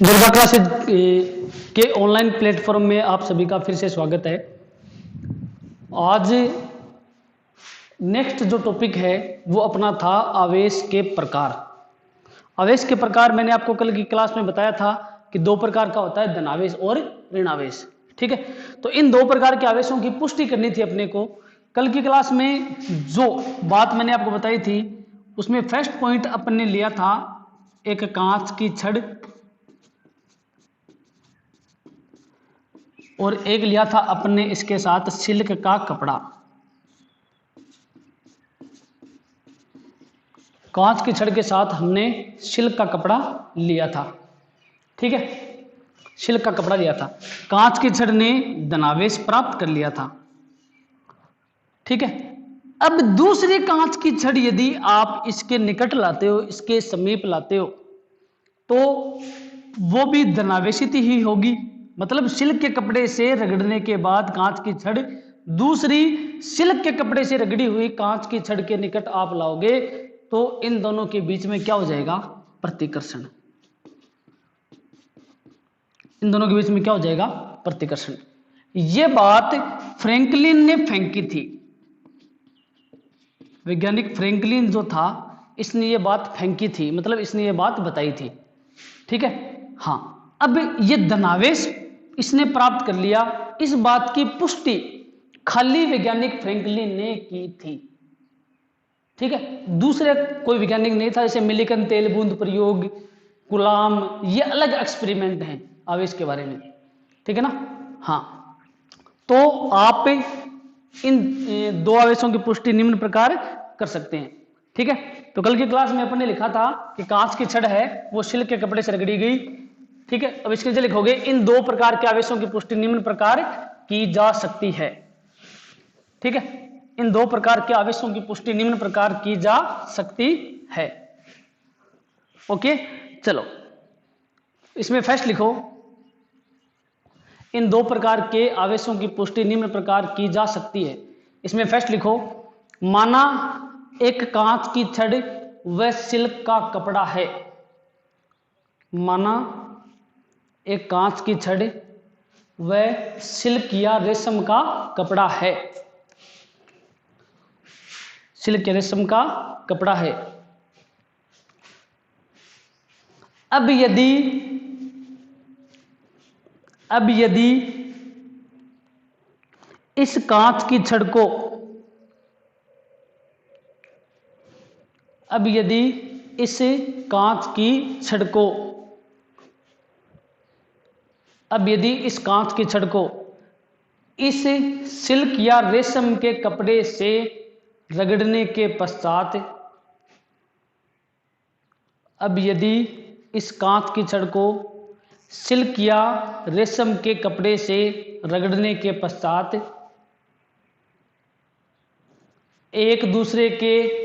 Durga classes के online platform में आप सभी का फिर से स्वागत है। आज नेक्स्ट जो टॉपिक है वो अपना था आवेश के प्रकार। आवेश के प्रकार मैंने आपको कल की क्लास में बताया था कि दो प्रकार का होता है, धनावेश और ऋणावेश। ठीक है, तो इन दो प्रकार के आवेशों की पुष्टि करनी थी अपने को। कल की क्लास में जो बात मैंने आपको बताई थी उसमें फर्स्ट पॉइंट अपन ने लिया था एक कांच की छड़ और एक लिया था अपने इसके साथ सिल्क का कपड़ा। कांच की छड़ के साथ हमने सिल्क का कपड़ा लिया था। ठीक है, सिल्क का कपड़ा लिया था। कांच की छड़ ने धनावेश प्राप्त कर लिया था। ठीक है, अब दूसरी कांच की छड़ यदि आप इसके निकट लाते हो, इसके समीप लाते हो, तो वो भी धनावेशित ही होगी। मतलब सिल्क के कपड़े से रगड़ने के बाद कांच की छड़ दूसरी सिल्क के कपड़े से रगड़ी हुई कांच की छड़ के निकट आप लाओगे तो इन दोनों के बीच में क्या हो जाएगा? प्रतिकर्षण। इन दोनों के बीच में क्या हो जाएगा? प्रतिकर्षण। यह बात फ्रैंकलिन ने फेंकी थी। वैज्ञानिक फ्रैंकलिन जो था इसने ये बात फेंकी थी, मतलब इसने ये बात बताई थी। ठीक है, हाँ। अब ये धनावेश इसने प्राप्त कर लिया, इस बात की पुष्टि खाली वैज्ञानिक फ्रैंकलिन ने की थी। ठीक है, दूसरे कोई वैज्ञानिक नहीं था। जैसे मिलिकन तेल बूंद प्रयोग, गुलाम, ये अलग एक्सपेरिमेंट हैं आवेश के बारे में। ठीक है ना? हाँ, तो आप इन दो आवेशों की पुष्टि निम्न प्रकार कर सकते हैं। ठीक है, तो कल की क्लास में अपन ने लिखा था कि कांच की छड़ है वो सिल्क के कपड़े से रगड़ी गई। ठीक है, अब इसके नीचे लिखोगे इन दो प्रकार के आवेशों की पुष्टि निम्न प्रकार की जा सकती है। ठीक है, इन दो प्रकार के आवेशों की पुष्टि निम्न प्रकार की जा सकती है। ओके, चलो इसमें फर्स्ट लिखो इन दो प्रकार के आवेशों की पुष्टि निम्न प्रकार की जा सकती है। इसमें फर्स्ट लिखो, माना एक कांच की छड़ व सिल्क का कपड़ा है। माना एक कांच की छड़ व सिल्क या रेशम का कपड़ा है। सिल्क या रेशम का कपड़ा है। अब यदि इस कांच की छड़ को इस कांच की छड़ को इस सिल्क या रेशम के कपड़े से रगड़ने के पश्चात अब यदि इस कांच की छड़ को सिल्क या रेशम के कपड़े से रगड़ने के पश्चात एक दूसरे के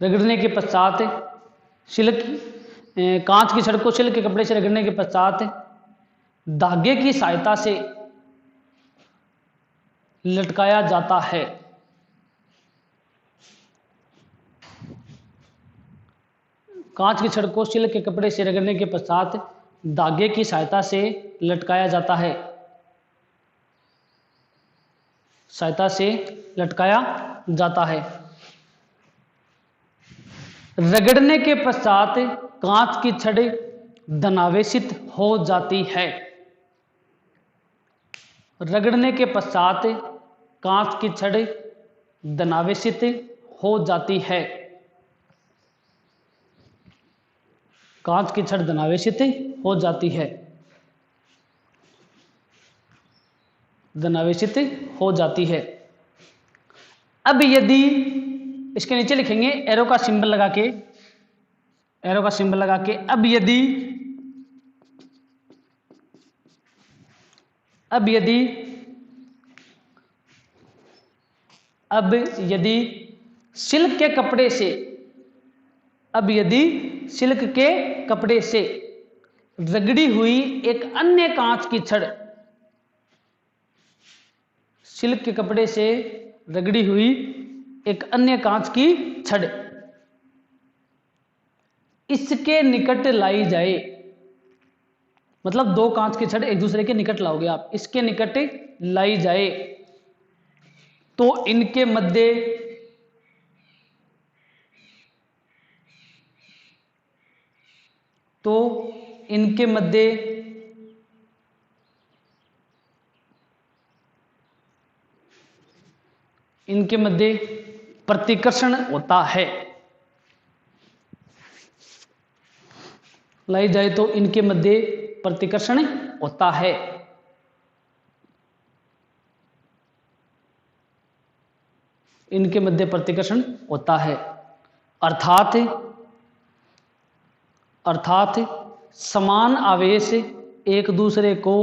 रगड़ने के पश्चात कांच की छड़ को सिल्क के कपड़े से रगड़ने के पश्चात धागे की सहायता से लटकाया जाता है। कांच की छड़ को सिल्क के कपड़े से रगड़ने के पश्चात धागे की सहायता से लटकाया जाता है। रगड़ने के पश्चात कांच की छड़ धनावेशित हो जाती है। रगड़ने के पश्चात कांच की छड़ धनावेशित हो जाती है। कांच की छड़ धनावेशित हो जाती है। धनावेशित हो जाती है। अब यदि इसके नीचे लिखेंगे एरो का सिंबल लगा के, अब यदि सिल्क के कपड़े से रगड़ी हुई एक अन्य कांच की छड़, सिल्क के कपड़े से रगड़ी हुई एक अन्य कांच की छड़ इसके निकट लाई जाए, मतलब दो कांच के छड़ एक दूसरे के निकट लाओगे आप, इसके निकट लाई जाए तो इनके मध्य इनके मध्य प्रतिकर्षण होता है। लाई जाए तो इनके मध्य प्रतिकर्षण होता है। इनके मध्य प्रतिकर्षण होता है अर्थात समान आवेश एक दूसरे को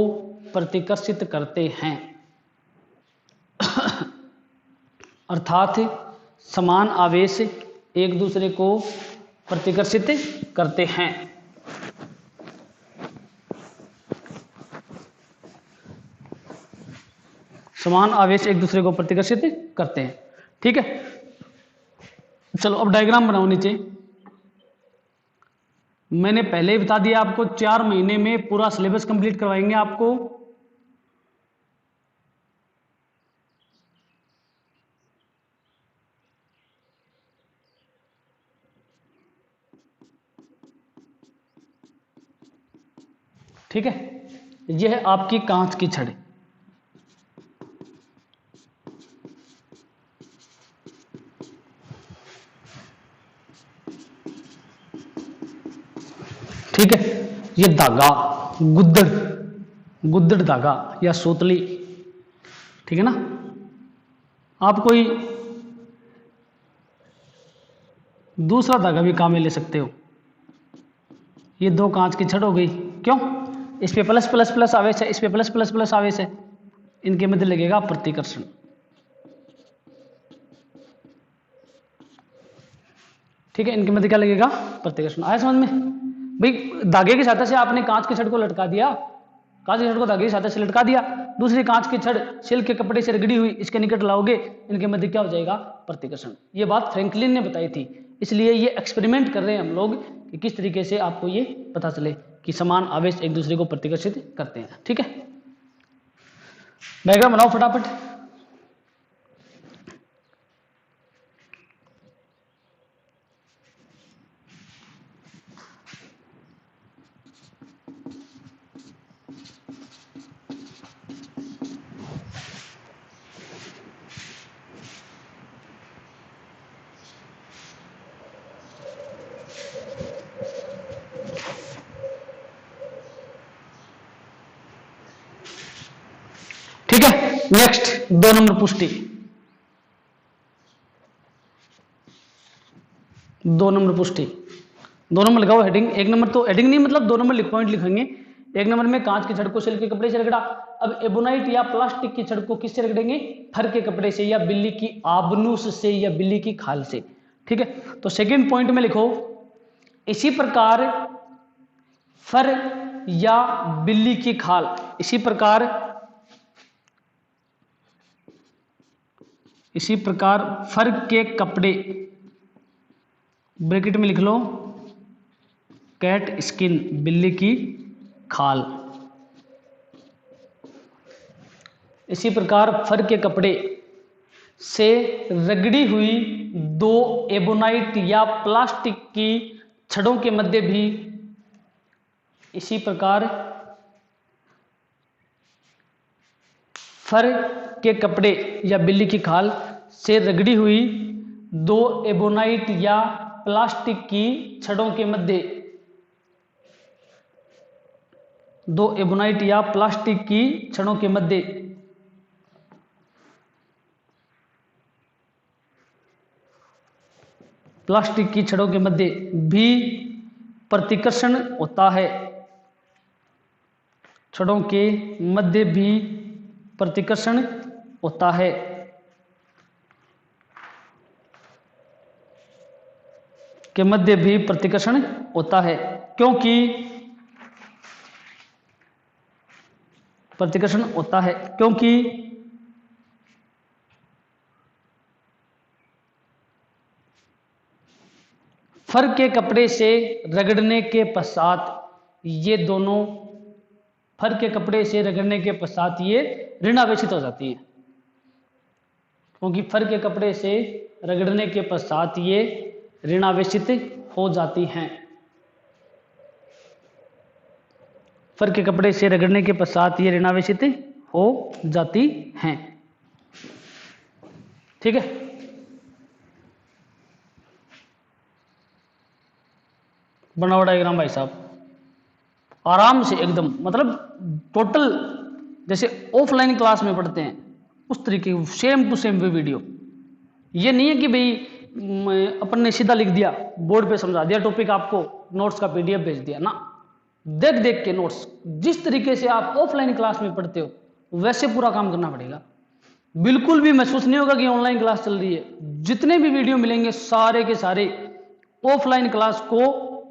प्रतिकर्षित करते हैं। अर्थात समान आवेश एक दूसरे को प्रतिकर्षित करते हैं। समान आवेश एक दूसरे को प्रतिकर्षित करते हैं। ठीक है, चलो अब डायग्राम बनाओ नीचे। मैंने पहले ही बता दिया आपको 4 महीने में पूरा सिलेबस कंप्लीट करवाएंगे आपको। ठीक है, यह है आपकी कांच की छड़। ठीक है, ये धागा गुद्दड़ धागा या सूतली, ठीक है ना। आप कोई दूसरा धागा भी काम में ले सकते हो। ये दो कांच की छड़ हो गई, क्यों? इस पे प्लस प्लस प्लस आवेश है, इस पे प्लस प्लस प्लस आवेश है, इनके मध्य लगेगा प्रतिकर्षण। ठीक है, इनके मध्य क्या लगेगा? प्रतिकर्षण। आया समझ में? भाई धागे की सहायता से आपने कांच की छड़ को लटका दिया, कांच की छड़ को धागे की सहायता से लटका दिया, दूसरी कांच की छड़ सिल्क के कपड़े से रगड़ी हुई इसके निकट लाओगे, इनके मध्य क्या हो जाएगा? प्रतिकर्षण। ये बात फ्रैंकलिन ने बताई थी, इसलिए ये एक्सपेरिमेंट कर रहे हैं हम लोग कि किस तरीके से आपको ये पता चले कि समान आवेश एक दूसरे को प्रतिकर्षित करते हैं। ठीक है, डायग्राम बनाओ फटाफट। ठीक है, नेक्स्ट 2 नंबर पुष्टि। 2 नंबर पुष्टि, 2 नंबर लगाओ हेडिंग। 1 नंबर तो हेडिंग नहीं, मतलब 2 नंबर पॉइंट लिखेंगे। 1 नंबर में कांच की छड़ को सिल्क के कपड़े से रगड़ा। अब एबोनाइट या प्लास्टिक की छड़ को किससे रगड़ेंगे? फर के कपड़े से या बिल्ली की आबनूस से या बिल्ली की खाल से। ठीक है, तो सेकंड पॉइंट में लिखो, इसी प्रकार फर या बिल्ली की खाल, इसी प्रकार फर के कपड़े, ब्रैकेट में लिख लो कैट स्किन, बिल्ली की खाल। इसी प्रकार फर के कपड़े से रगड़ी हुई 2 एबोनाइट या प्लास्टिक की छड़ों के मध्य भी, इसी प्रकार फर के कपड़े या बिल्ली की खाल से रगड़ी हुई 2 एबोनाइट या प्लास्टिक की छड़ों के मध्य, 2 एबोनाइट या प्लास्टिक की छड़ों के मध्य प्लास्टिक की छड़ों के मध्य भी प्रतिकर्षण होता है। छड़ों के मध्य भी प्रतिकर्षण होता है। के मध्य भी प्रतिकर्षण होता है, क्योंकि प्रतिकर्षण होता है क्योंकि फर के कपड़े से रगड़ने के पश्चात ये दोनों फर के कपड़े से रगड़ने के पश्चात ये ऋणावेशित हो जाती है, क्योंकि फर के कपड़े से रगड़ने के पश्चात ये ऋणावेशित हो जाती हैं। फर के कपड़े से रगड़ने के पश्चात ये ऋणावेशित हो जाती हैं। ठीक है, बनाओ डायग्राम भाई साहब आराम से एकदम, मतलब टोटल जैसे ऑफलाइन क्लास में पढ़ते हैं उस तरीके सेम टू सेम वीडियो। ये नहीं है कि भाई अपन ने सीधा लिख दिया बोर्ड पे समझा दिया टॉपिक, आपको नोट्स का पीडीएफ भेज दिया ना, देख देख के नोट्स जिस तरीके से आप ऑफलाइन क्लास में पढ़ते हो वैसे पूरा काम करना पड़ेगा। बिल्कुल भी महसूस नहीं होगा कि ऑनलाइन क्लास चल रही है। जितने भी वीडियो मिलेंगे सारे के सारे ऑफलाइन क्लास को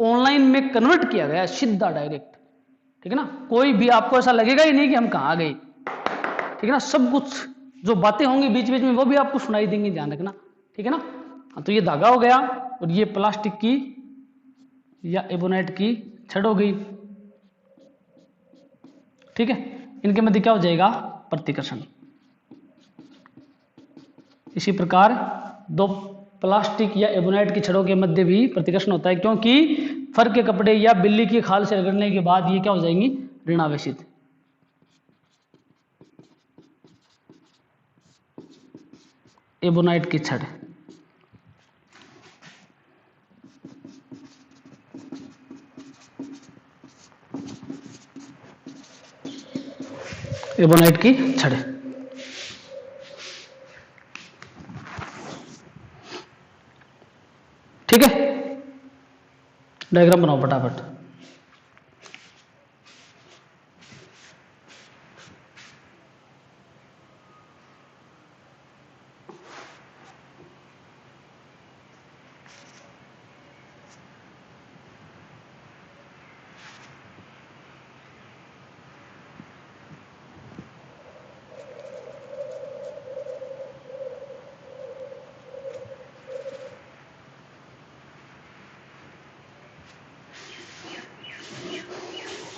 ऑनलाइन में कन्वर्ट किया गया है, सीधा डायरेक्ट। ठीक है ना, कोई भी आपको ऐसा लगेगा ही नहीं कि हम कहाँ गए। ठीक है ना, सब कुछ जो बातें होंगी बीच बीच में वो भी आपको सुनाई देंगी, ध्यान रखना। ठीक है ना, तो ये धागा हो गया और ये प्लास्टिक की या एबोनाइट की छड़ हो गई। ठीक है, इनके मध्य क्या हो जाएगा, प्रतिकर्षण। इसी प्रकार दो प्लास्टिक या एबोनाइट की छड़ों के मध्य भी प्रतिकर्षण होता है, क्योंकि फर के कपड़े या बिल्ली की खाल से रगड़ने के बाद ये क्या हो जाएंगी, ऋणावेशित। एबोनाइट की छड़, एबोनाइट की छड़। ठीक है, डायग्राम बनाओ फटाफट।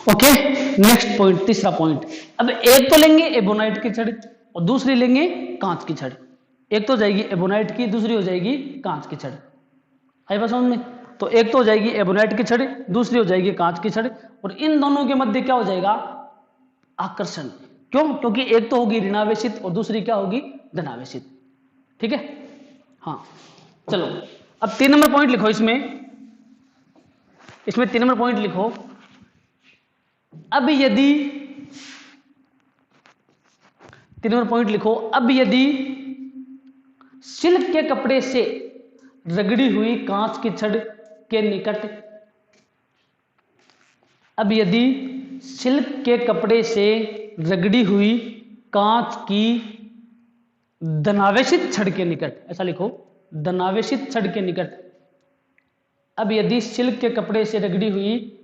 ओके, नेक्स्ट पॉइंट, तीसरा पॉइंट। अब एक तो लेंगे एबोनाइट की छड़ और दूसरी लेंगे कांच की छड़। एक तो जाएगी एबोनाइट की, दूसरी हो जाएगी कांच की छड़। आई बात समझ में? तो एक तो हो जाएगी एबोनाइट की छड़, दूसरी हो जाएगी कांच की छड़, और इन दोनों के मध्य क्या हो जाएगा, आकर्षण। क्यों? क्योंकि एक तो होगी ऋणावेशित और दूसरी क्या होगी, धनावेशित। ठीक है, हाँ चलो अब 3 नंबर पॉइंट लिखो। इसमें 3 नंबर पॉइंट लिखो। अब यदि 3 नंबर पॉइंट लिखो, अब यदि सिल्क के कपड़े से रगड़ी हुई कांच की छड़ के निकट, अब यदि सिल्क के कपड़े से रगड़ी हुई कांच की धनावेशित छड़ के निकट, ऐसा लिखो, धनावेशित छड़ के निकट। अब यदि सिल्क के कपड़े से रगड़ी हुई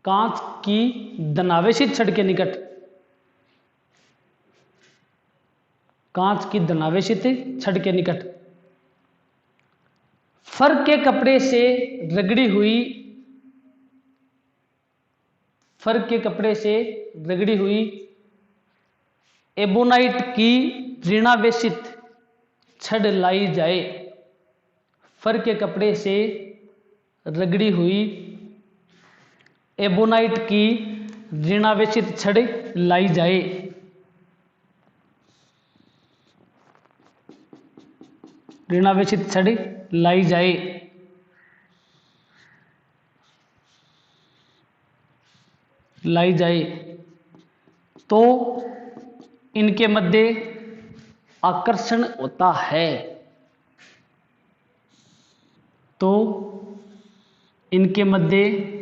कांच की धनावेशित छड़ के निकट, कांच की धनावेशित छड़ के निकट फर के कपड़े से रगड़ी हुई, फर के कपड़े से रगड़ी हुई एबोनाइट की ऋणावेशित छड़ लाई जाए, फर के कपड़े से रगड़ी हुई एबोनाइट की ऋणावेशित छड़ लाई जाए। ऋणावेशित छड़ लाई जाए। लाई जाए तो इनके मध्य आकर्षण होता है। तो इनके मध्य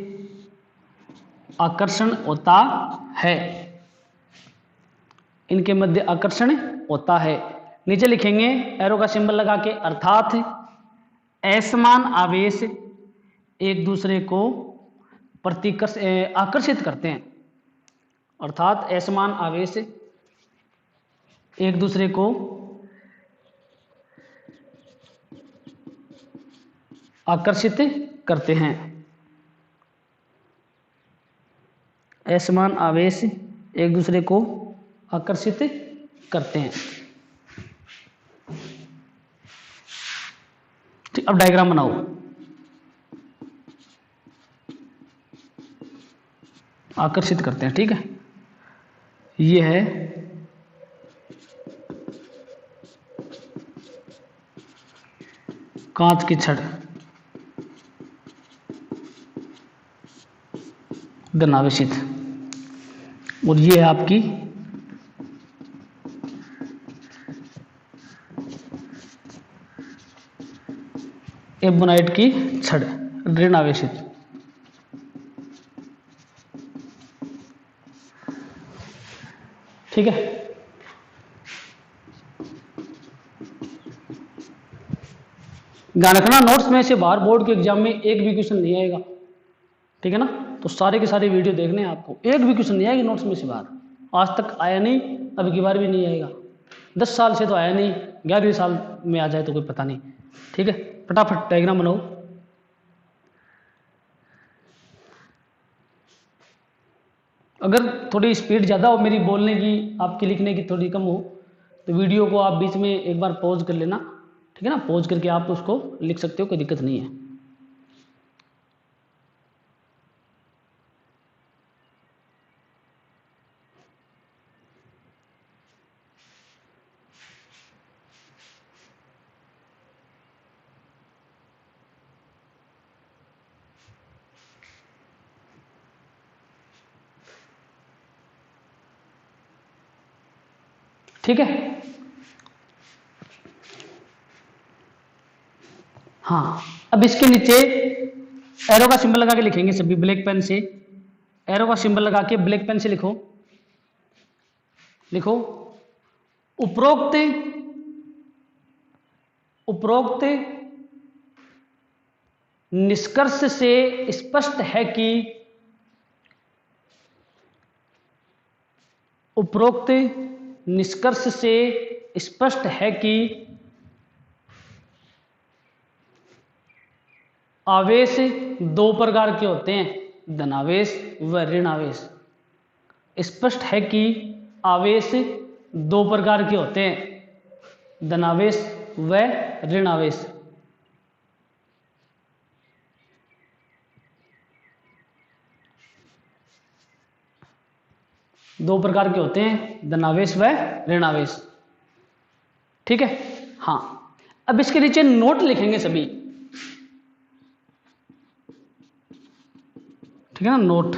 आकर्षण होता है। इनके मध्य आकर्षण होता है। नीचे लिखेंगे एरो का सिंबल लगा के, अर्थात असमान आवेश एक दूसरे को आकर्षित करते हैं। अर्थात असमान आवेश एक दूसरे को आकर्षित करते हैं। असमान आवेश एक दूसरे को आकर्षित करते हैं। ठीक, अब डायग्राम बनाओ। आकर्षित करते हैं, ठीक है। ये है कांच की छड़, धनावेशित, और ये है आपकी एबोनाइट की छड़, ऋण आवेशित। ठीक है। ध्यान रखना, नोट्स में से बाहर बोर्ड के एग्जाम में एक भी क्वेश्चन नहीं आएगा, ठीक है ना। तो सारे के सारे वीडियो देखने हैं आपको, एक भी क्वेश्चन नहीं आएगा नोट्स में से बाहर। आज तक आया नहीं, अब की बार भी नहीं आएगा। 10 साल से तो आया नहीं, 11वें साल में आ जाए तो कोई पता नहीं। ठीक है, फटाफट डायग्राम बनाओ। अगर थोड़ी स्पीड ज़्यादा हो मेरी बोलने की, आपकी लिखने की थोड़ी कम हो, तो वीडियो को आप बीच में एक बार पॉज कर लेना, ठीक है ना। पॉज करके आप उसको लिख सकते हो, कोई दिक्कत नहीं है। ठीक है, हाँ। अब इसके नीचे एरो का सिंबल लगा के लिखेंगे सभी, ब्लैक पेन से एरो का सिंबल लगा के ब्लैक पेन से लिखो। लिखो, उपरोक्त उपरोक्त निष्कर्ष से स्पष्ट है कि उपरोक्त निष्कर्ष से स्पष्ट है कि आवेश दो प्रकार के होते हैं, धनावेश व ऋणावेश। स्पष्ट है कि आवेश दो प्रकार के होते हैं, धनावेश व ऋणावेश। दो प्रकार के होते हैं, धनावेश व ऋणावेश। ठीक है, हाँ। अब इसके नीचे नोट लिखेंगे सभी, ठीक है ना। नोट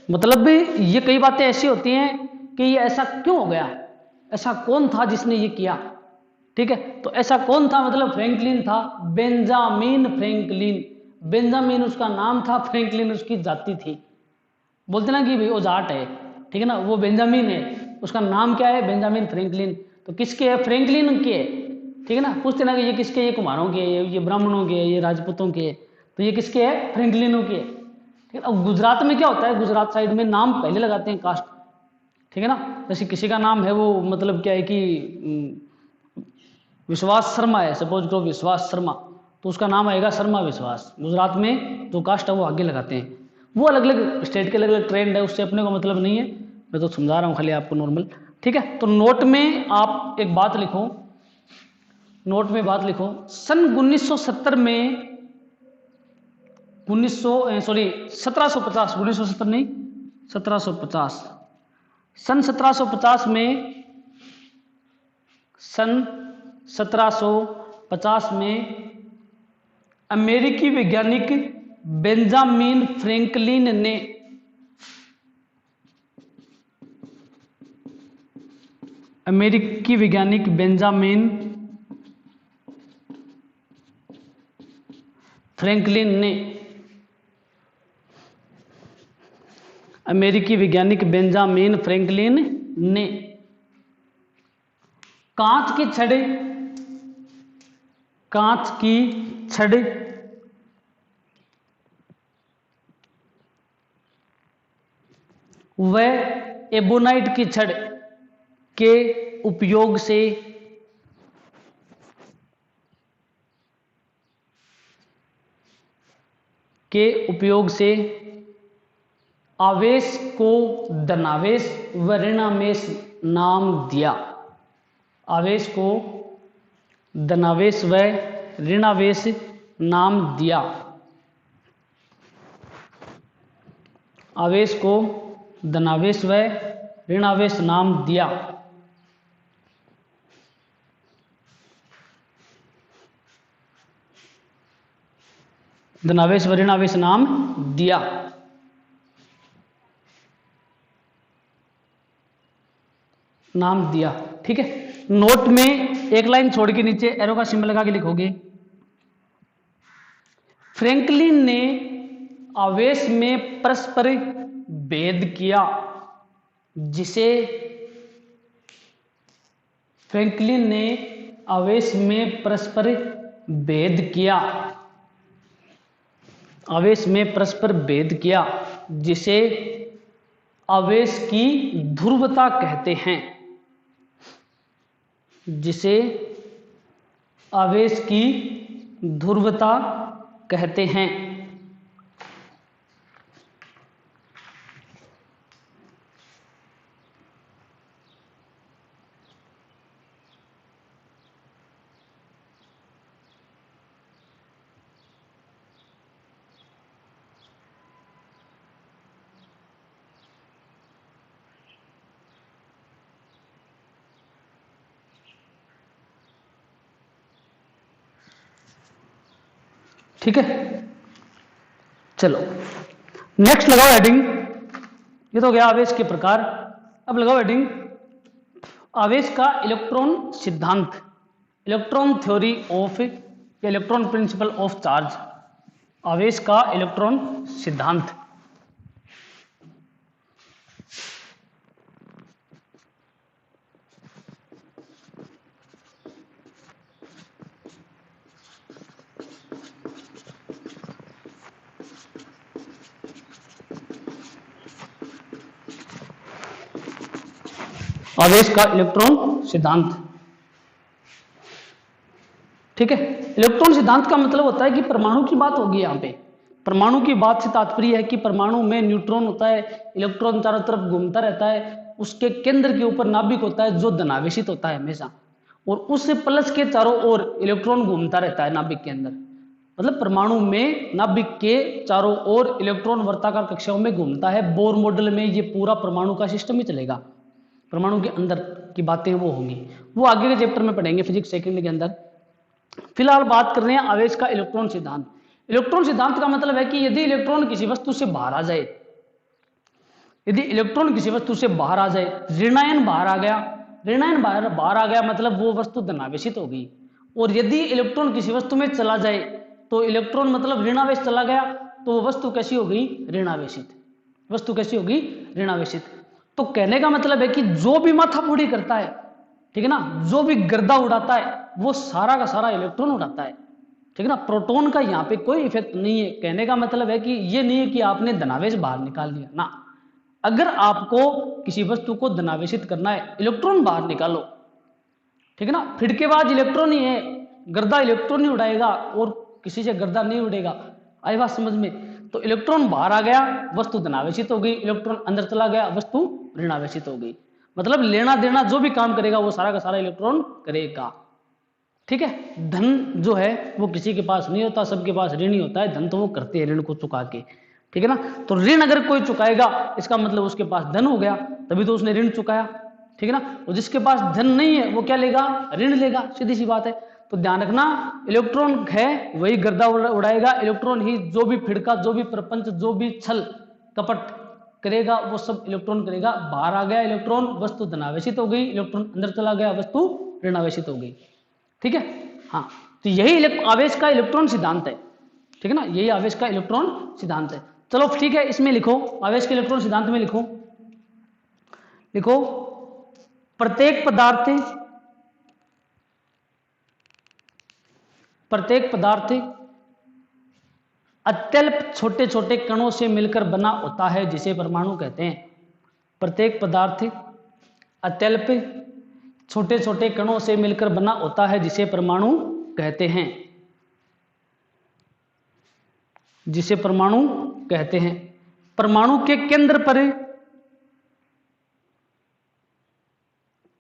मतलब भी ये कई बातें ऐसी होती हैं कि ये ऐसा क्यों हो गया, ऐसा कौन था जिसने ये किया, ठीक है। तो ऐसा कौन था, मतलब फ्रैंकलिन था, बेंजामिन फ्रैंकलिन। बेंजामिन उसका नाम था, फ्रैंकलिन उसकी जाति थी। बोलते ना कि भाई वो जाट है, ठीक है ना, वो बेंजामिन है, उसका नाम क्या है, बेंजामिन फ्रैंकलिन। तो किसके है, फ्रैंकलिन के है, ठीक है ना। पूछते ना कि ये किसके, ये कुम्हारों के, ये ब्राह्मणों के, ये राजपूतों के, तो ये किसके है, फ्रैंकलिनों के, ठीक है। अब गुजरात में क्या होता है, गुजरात साइड में नाम पहले लगाते हैं कास्ट, ठीक है ना। जैसे किसी का नाम है वो मतलब क्या है कि विश्वास शर्मा है, सपोज करो विश्वास शर्मा, तो उसका नाम आएगा शर्मा विश्वास। गुजरात में जो कास्ट है वो आगे लगाते हैं। वो अलग अलग स्टेट के अलग अलग ट्रेंड है, उससे अपने को मतलब नहीं है, मैं तो समझा रहा हूँ खाली आपको नॉर्मल, ठीक है। तो नोट में आप एक बात लिखो, नोट में बात लिखो, सन 1970 में 1750, 1970 नहीं 1750, सन 1750 में, सन 1750 में अमेरिकी वैज्ञानिक बेंजामिन फ्रैंकलिन ने अमेरिकी वैज्ञानिक बेंजामिन फ्रैंकलिन ने अमेरिकी वैज्ञानिक बेंजामिन फ्रैंकलिन ने कांच की छड़ व एबोनाइट की छड़ के उपयोग से आवेश को धनावेश व ऋणावेश नाम दिया। आवेश को धनावेश व ऋणावेश नाम दिया। आवेश को धनावेश व ऋणावेश नाम दिया। धनावेश व ऋणावेश नाम दिया। नाम दिया। ठीक है, नोट में एक लाइन छोड़ के नीचे एरो का सिंबल लगा के लिखोगे, फ्रैंकलिन ने आवेश में परस्पर भेद किया, जिसे फ्रैंकलिन ने आवेश में परस्पर भेद किया। आवेश में परस्पर भेद किया, जिसे आवेश की ध्रुवता कहते हैं। जिसे आवेश की ध्रुवता कहते हैं। ठीक है, चलो नेक्स्ट लगाओ हेडिंग। ये तो गया आवेश के प्रकार। अब लगाओ हेडिंग, आवेश का इलेक्ट्रॉन सिद्धांत, इलेक्ट्रॉन थ्योरी ऑफ या इलेक्ट्रॉन प्रिंसिपल ऑफ चार्ज। आवेश का इलेक्ट्रॉन सिद्धांत। आवेश का इलेक्ट्रॉन सिद्धांत। ठीक है, इलेक्ट्रॉन सिद्धांत का मतलब होता है कि परमाणु की बात होगी। यहां पे परमाणु की बात से तात्पर्य है कि परमाणु में न्यूट्रॉन होता है, इलेक्ट्रॉन चारों तरफ घूमता रहता है, उसके केंद्र के ऊपर नाभिक होता है जो धनावेशित होता है हमेशा, और उससे प्लस के चारों ओर इलेक्ट्रॉन घूमता रहता है नाभिक के अंदर। मतलब परमाणु में नाभिक के चारों ओर इलेक्ट्रॉन वर्ताकार कक्षाओं में घूमता है। बोर मॉडल में ये पूरा परमाणु का सिस्टम ही चलेगा। परमाणु के अंदर की बातें वो होंगी, वो आगे के चैप्टर में पढ़ेंगे फिजिक्स सेकंड के अंदर। फिलहाल बात कर रहे हैं आवेश का इलेक्ट्रॉन सिद्धांत। इलेक्ट्रॉन सिद्धांत का मतलब है कि यदि इलेक्ट्रॉन किसी वस्तु से बाहर आ जाए, यदि इलेक्ट्रॉन किसी वस्तु से बाहर आ जाए, ऋणायन बाहर आ गया, ऋणायन बाहर आ गया मतलब वो वस्तु धनावेशित हो गई। और यदि इलेक्ट्रॉन किसी वस्तु में चला जाए तो इलेक्ट्रॉन मतलब ऋणावेश चला गया, तो वो वस्तु कैसी हो गई? ऋणावेशित। वस्तु कैसी होगी? ऋणावेशित। तो कहने का मतलब है कि जो भी माथाफोड़ी करता है, ठीक है ना, जो भी गर्दा उड़ाता है, वो सारा का सारा इलेक्ट्रॉन उड़ाता है। ठीक है ना, प्रोटॉन का यहाँ पे कोई इफेक्ट नहीं है। कहने का मतलब है कि ये नहीं है कि आपने धनावेश बाहर निकाल लिया ना। अगर आपको किसी वस्तु को धनावेशित करना है, इलेक्ट्रॉन बाहर निकालो, ठीक है ना। फिड़केबाज इलेक्ट्रॉन ही है, गर्दा इलेक्ट्रॉन ही उड़ाएगा और किसी से गर्दा नहीं उड़ेगा। आई बात समझ में? तो इलेक्ट्रॉन बाहर आ गया, वस्तु धनावेशित हो गई, इलेक्ट्रॉन अंदर चला गया, वस्तु ऋणावेशित हो गई। मतलब लेना देना जो भी काम करेगा वो सारा का सारा इलेक्ट्रॉन करेगा। ठीक है, धन जो है वो किसी के पास नहीं होता, सबके पास ऋण ही होता है। धन तो वो करते हैं ऋण को चुका के, ठीक है ना। तो ऋण अगर कोई चुकाएगा इसका मतलब उसके पास धन हो गया, तभी तो उसने ऋण चुकाया, ठीक है ना। और जिसके पास धन नहीं है वो क्या लेगा? ऋण लेगा, सीधी सी बात है। तो ध्यान रखना, इलेक्ट्रॉन है वही गर्दा उड़ाएगा, इलेक्ट्रॉन ही जो भी फिड़का, जो भी प्रपंच, जो भी छल कपट करेगा वो सब इलेक्ट्रॉन करेगा। बाहर आ गया इलेक्ट्रॉन, वस्तु धनावेशित हो गई, इलेक्ट्रॉन अंदर चला गया, वस्तु ऋणावेशित हो गई। ठीक है, हाँ। तो यही आवेश का इलेक्ट्रॉन सिद्धांत है, ठीक है ना। यही आवेश का इलेक्ट्रॉन सिद्धांत है। चलो ठीक है, इसमें लिखो, आवेश के इलेक्ट्रॉन सिद्धांत में लिखो, लिखो प्रत्येक पदार्थ अत्यल्प छोटे छोटे कणों से मिलकर बना होता है, जिसे परमाणु कहते हैं। प्रत्येक पदार्थ अत्यल्प छोटे छोटे कणों से मिलकर बना होता है, जिसे परमाणु कहते हैं, जिसे परमाणु कहते हैं। परमाणु के केंद्र पर,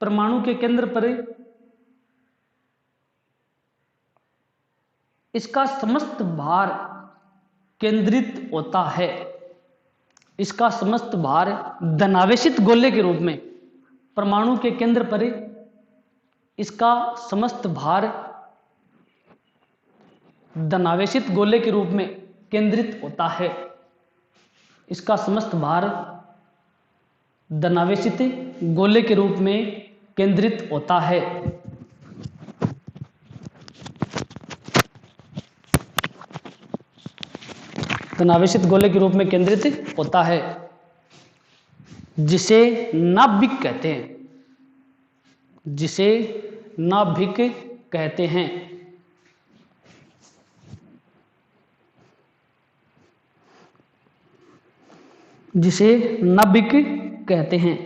परमाणु के केंद्र पर इसका समस्त भार केंद्रित होता है। इसका समस्त भार धनावेशित गोले के रूप में, परमाणु के केंद्र पर इसका समस्त भार धनावेशित गोले के रूप में केंद्रित होता है। इसका समस्त भार धनावेशित गोले के रूप में केंद्रित होता है। धनावेशित गोले के रूप में केंद्रित होता है, जिसे नाभिक कहते हैं, जिसे नाभिक कहते हैं। जिसे नाभिक कहते हैं।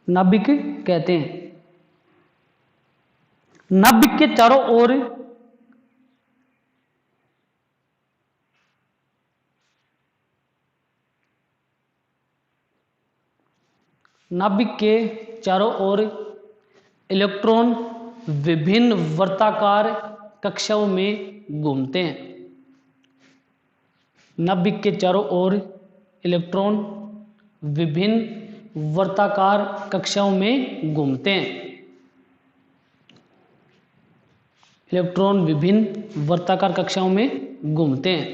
नाभिक कहते हैं। नाभिक के चारों ओर नाभिक के चारों ओर इलेक्ट्रॉन विभिन्न वर्ताकार कक्षाओं में घूमते हैं। नाभिक के चारों ओर इलेक्ट्रॉन विभिन्न वर्ताकार कक्षाओं में घूमते हैं। इलेक्ट्रॉन विभिन्न वर्ताकार कक्षाओं में घूमते हैं।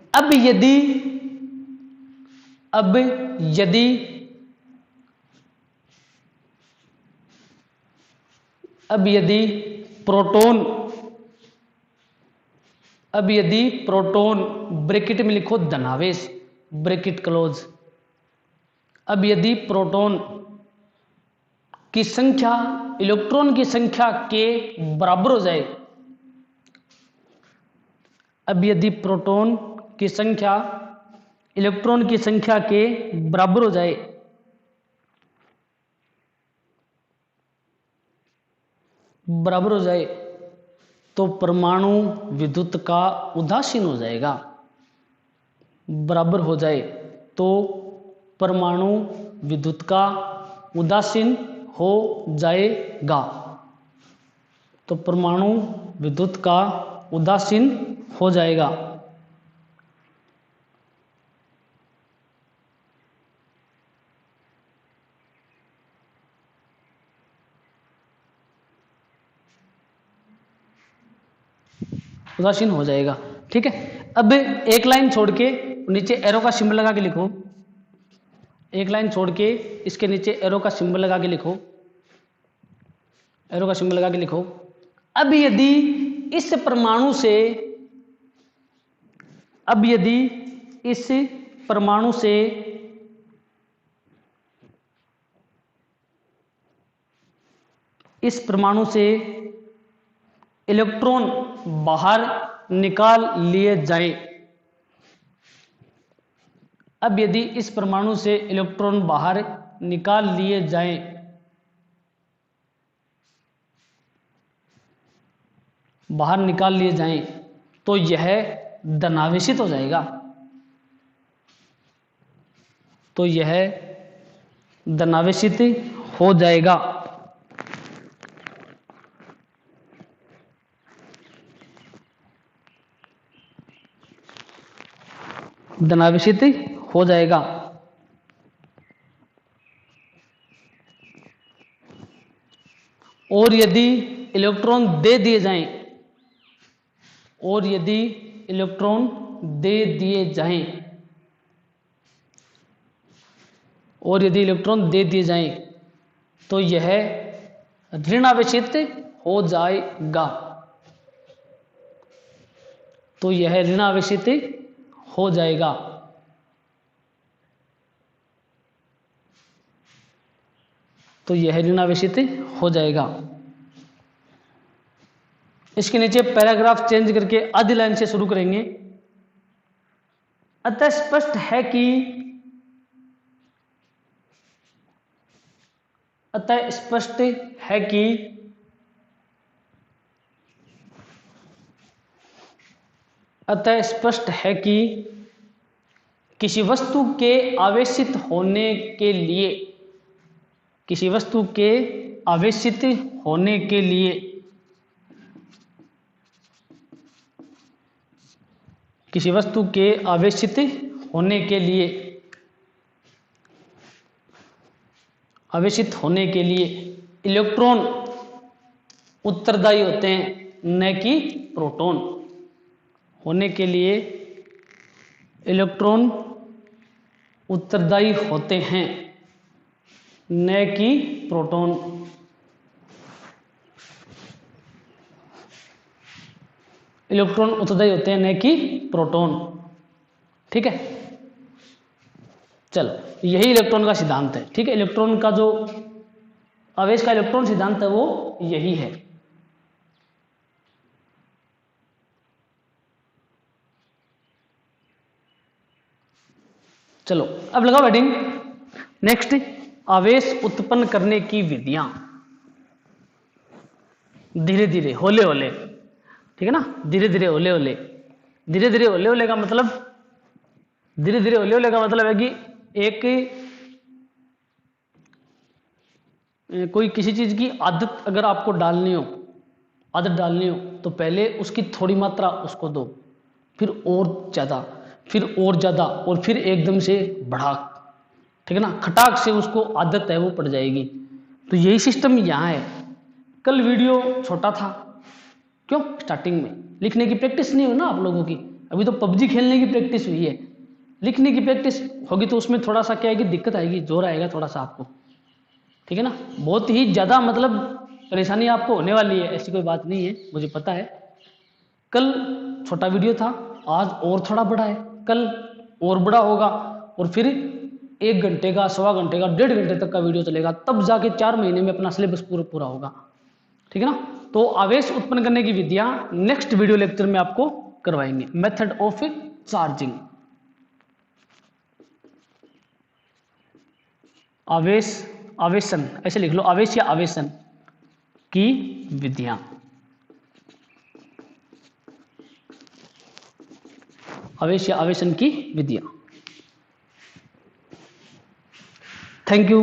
अब यदि प्रोटॉन ब्रैकेट में लिखो धनावेश, ब्रैकेट क्लोज। अब यदि प्रोटॉन की संख्या इलेक्ट्रॉन की संख्या के बराबर हो जाए, अब यदि प्रोटॉन की संख्या इलेक्ट्रॉन की संख्या के बराबर हो जाए, तो परमाणु विद्युत का उदासीन हो जाएगा। बराबर हो जाए तो परमाणु विद्युत का उदासीन हो जाएगा। तो परमाणु विद्युत का उदासीन हो जाएगा। उदासीन हो जाएगा। ठीक है। अब एक लाइन छोड़ के नीचे एरो का सिंबल लगा के लिखो। एक लाइन छोड़ के इसके नीचे एरो का सिंबल लगा के लिखो। एरो का सिंबल लगा के लिखो। अब यदि इस परमाणु से इलेक्ट्रॉन बाहर निकाल लिए जाएं। अब यदि इस परमाणु से इलेक्ट्रॉन बाहर निकाल लिए जाएं, तो यह धनावेशित हो जाएगा। धनावेशित हो जाएगा। धनावेशित हो जाएगा। और यदि इलेक्ट्रॉन दे दिए जाएं, तो यह ऋणावेशित हो जाएगा। तो यह ऋणावेशित हो जाएगा। इसके नीचे पैराग्राफ चेंज करके आधी लाइन से शुरू करेंगे। अतः स्पष्ट है कि अतः स्पष्ट है कि किसी वस्तु के आवेशित होने के लिए किसी वस्तु के आवेशित होने के लिए किसी वस्तु के आवेशित होने के लिए इलेक्ट्रॉन उत्तरदायी होते हैं, न कि प्रोटॉन। होने के लिए इलेक्ट्रॉन उत्तरदायी होते हैं, न कि प्रोटॉन। इलेक्ट्रॉन उत्तरदायी होते हैं, न कि प्रोटॉन। ठीक है, चलो यही इलेक्ट्रॉन का सिद्धांत है। ठीक है, इलेक्ट्रॉन का जो आवेश का इलेक्ट्रॉन सिद्धांत है वो यही है। चलो अब लगाओ हेडिंग। नेक्स्ट, आवेश उत्पन्न करने की विधियां। धीरे धीरे, होले होले, ठीक है ना, धीरे धीरे होले होले। धीरे धीरे होले होले का मतलब है कि एक कोई किसी चीज की आदत अगर आपको डालनी हो तो पहले उसकी थोड़ी मात्रा उसको दो, फिर और ज्यादा, फिर और ज्यादा, और फिर एकदम से बढ़ा। ठीक है ना, खटाक से उसको आदत है वो पड़ जाएगी। तो यही सिस्टम यहाँ है। कल वीडियो छोटा था, क्यों? स्टार्टिंग में लिखने की प्रैक्टिस नहीं हुई ना आप लोगों की। अभी तो पबजी खेलने की प्रैक्टिस हुई है, लिखने की प्रैक्टिस होगी तो उसमें थोड़ा सा क्या है कि दिक्कत आएगी, जोर आएगा थोड़ा सा आपको। ठीक है ना, बहुत ही ज़्यादा मतलब परेशानी आपको होने वाली है, ऐसी कोई बात नहीं है, मुझे पता है। कल छोटा वीडियो था, आज और थोड़ा बड़ा है, कल और बड़ा होगा, और फिर 1 घंटे का, सवा घंटे का, 1.5 घंटे तक का वीडियो चलेगा, तब जाके 4 महीने में अपना सिलेबस पूरा होगा। ठीक है ना, तो आवेश उत्पन्न करने की विधियां नेक्स्ट वीडियो लेक्चर में आपको करवाएंगे। मेथड ऑफ चार्जिंग, आवेशन, ऐसे लिख लो, आवेश या आवेशन की विधियां। आवेश या आवेशन की विधियां। Thank you.